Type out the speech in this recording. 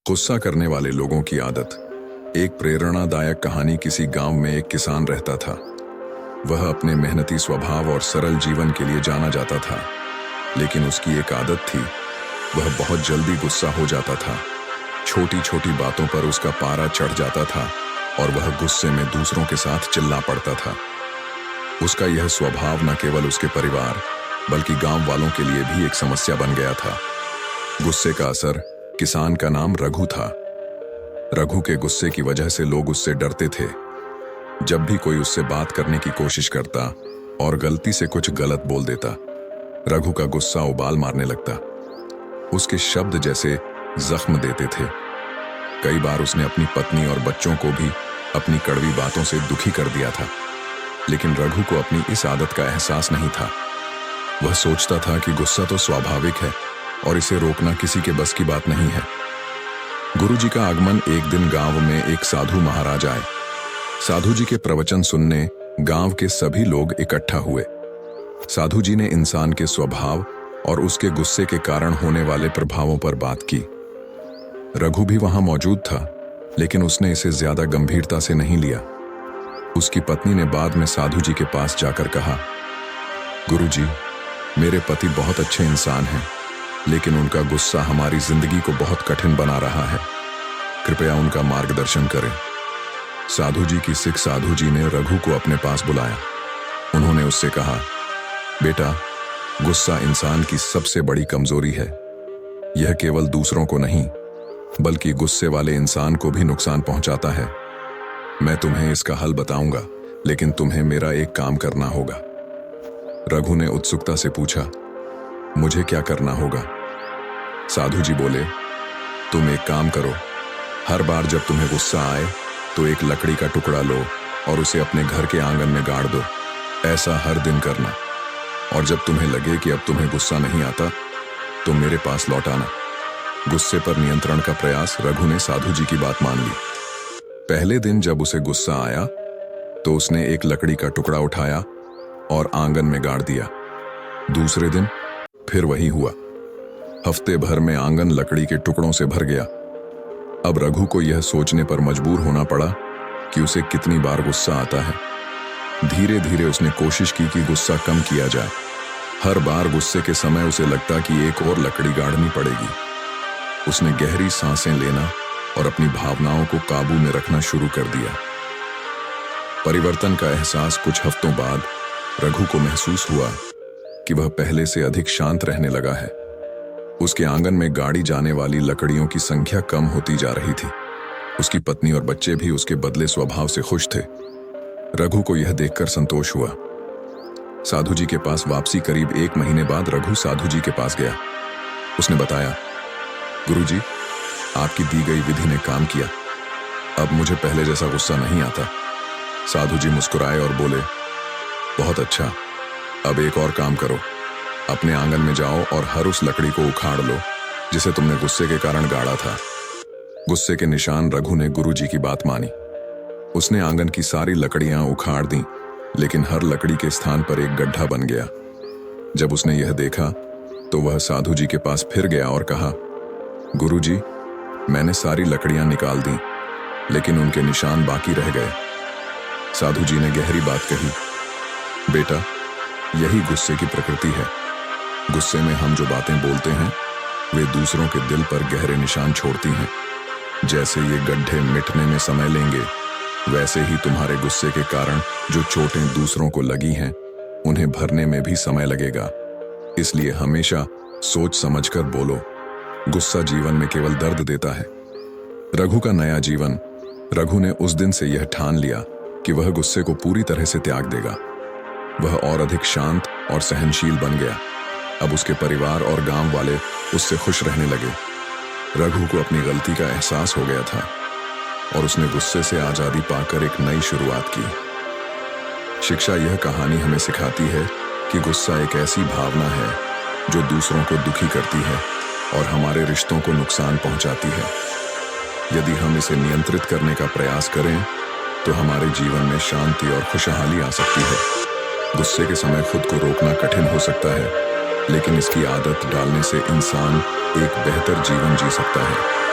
गुस्सा करने वाले लोगों की आदत। एक प्रेरणादायक कहानी। किसी गांव में एक किसान रहता था। वह अपने मेहनती स्वभाव और सरल जीवन के लिए जाना जाता था, लेकिन उसकी एक आदत थी। वह बहुत जल्दी गुस्सा हो जाता था। छोटी छोटी बातों पर उसका पारा चढ़ जाता था और वह गुस्से में दूसरों के साथ चिल्ला पड़ता था। उसका यह स्वभाव न केवल उसके परिवार बल्कि गांव वालों के लिए भी एक समस्या बन गया था। गुस्से का असर। किसान का नाम रघु था। रघु के गुस्से की वजह से लोग उससे डरते थे। जब भी कोई उससे बात करने की कोशिश करता और गलती से कुछ गलत बोल देता, रघु का गुस्सा उबाल मारने लगता। उसके शब्द जैसे जख्म देते थे। कई बार उसने अपनी पत्नी और बच्चों को भी अपनी कड़वी बातों से दुखी कर दिया था, लेकिन रघु को अपनी इस आदत का एहसास नहीं था। वह सोचता था कि गुस्सा तो स्वाभाविक है और इसे रोकना किसी के बस की बात नहीं है। गुरुजी का आगमन। एक दिन गांव में एक साधु महाराज आए। साधु जी के प्रवचन सुनने गांव के सभी लोग इकट्ठा हुए। साधु जी ने इंसान के स्वभाव और उसके गुस्से के कारण होने वाले प्रभावों पर बात की। रघु भी वहां मौजूद था, लेकिन उसने इसे ज्यादा गंभीरता से नहीं लिया। उसकी पत्नी ने बाद में साधु जी के पास जाकर कहा, गुरुजी, मेरे पति बहुत अच्छे इंसान हैं, लेकिन उनका गुस्सा हमारी जिंदगी को बहुत कठिन बना रहा है। कृपया उनका मार्गदर्शन करें। साधु जी की सिख साधु जी ने रघु को अपने पास बुलाया। उन्होंने उससे कहा, बेटा, गुस्सा इंसान की सबसे बड़ी कमजोरी है। यह केवल दूसरों को नहीं बल्कि गुस्से वाले इंसान को भी नुकसान पहुंचाता है। मैं तुम्हें इसका हल बताऊंगा, लेकिन तुम्हें मेरा एक काम करना होगा। रघु ने उत्सुकता से पूछा, मुझे क्या करना होगा? साधु जी बोले, तुम एक काम करो। हर बार जब तुम्हें गुस्सा आए तो एक लकड़ी का टुकड़ा लो और उसे अपने घर के आंगन में गाड़ दो। ऐसा हर दिन करना, और जब तुम्हें लगे कि अब तुम्हें गुस्सा नहीं आता तो मेरे पास लौट आना। गुस्से पर नियंत्रण का प्रयास। रघु ने साधु जी की बात मान ली। पहले दिन जब उसे गुस्सा आया तो उसने एक लकड़ी का टुकड़ा उठाया और आंगन में गाड़ दिया। दूसरे दिन फिर वही हुआ। हफ्ते भर में आंगन लकड़ी के टुकड़ों से भर गया। अब रघु को यह सोचने पर मजबूर होना पड़ा कि उसे कितनी बार गुस्सा आता है। धीरे धीरे उसने कोशिश की कि गुस्सा कम किया जाए। हर बार गुस्से के समय उसे लगता कि एक और लकड़ी गाड़नी पड़ेगी। उसने गहरी सांसें लेना और अपनी भावनाओं को काबू में रखना शुरू कर दिया। परिवर्तन का एहसास। कुछ हफ्तों बाद रघु को महसूस हुआ कि वह पहले से अधिक शांत रहने लगा है। उसके आंगन में गाड़ी जाने वाली लकड़ियों की संख्या कम होती जा रही थी। उसकी पत्नी और बच्चे भी उसके बदले स्वभाव से खुश थे। रघु को यह देखकर संतोष हुआ। साधु जी के पास वापसी। करीब 1 महीने बाद रघु साधु जी के पास गया। उसने बताया, गुरुजी, आपकी दी गई विधि ने काम किया। अब मुझे पहले जैसा गुस्सा नहीं आता। साधु जी मुस्कुराए और बोले, बहुत अच्छा। अब एक और काम करो। अपने आंगन में जाओ और हर उस लकड़ी को उखाड़ लो जिसे तुमने गुस्से के कारण गाड़ा था। गुस्से के निशान। रघु ने गुरुजी की बात मानी। उसने आंगन की सारी लकड़ियां उखाड़ दी, लेकिन हर लकड़ी के स्थान पर एक गड्ढा बन गया। जब उसने यह देखा तो वह साधु जी के पास फिर गया और कहा, गुरुजी, मैंने सारी लकड़ियां निकाल दी, लेकिन उनके निशान बाकी रह गए। साधु जी ने गहरी बात कही, बेटा, यही गुस्से की प्रकृति है। गुस्से में हम जो बातें बोलते हैं वे दूसरों के दिल पर गहरे निशान छोड़ती हैं। जैसे ये गड्ढे मिटने में समय लेंगे, वैसे ही तुम्हारे गुस्से के कारण जो चोटें दूसरों को लगी हैं उन्हें भरने में भी समय लगेगा। इसलिए हमेशा सोच समझकर बोलो। गुस्सा जीवन में केवल दर्द देता है। रघु का नया जीवन। रघु ने उस दिन से यह ठान लिया कि वह गुस्से को पूरी तरह से त्याग देगा। वह और अधिक शांत और सहनशील बन गया। अब उसके परिवार और गांव वाले उससे खुश रहने लगे। रघु को अपनी गलती का एहसास हो गया था और उसने गुस्से से आजादी पाकर एक नई शुरुआत की। शिक्षा। यह कहानी हमें सिखाती है कि गुस्सा एक ऐसी भावना है जो दूसरों को दुखी करती है और हमारे रिश्तों को नुकसान पहुंचाती है। यदि हम इसे नियंत्रित करने का प्रयास करें तो हमारे जीवन में शांति और खुशहाली आ सकती है। गुस्से के समय खुद को रोकना कठिन हो सकता है, लेकिन इसकी आदत डालने से इंसान एक बेहतर जीवन जी सकता है।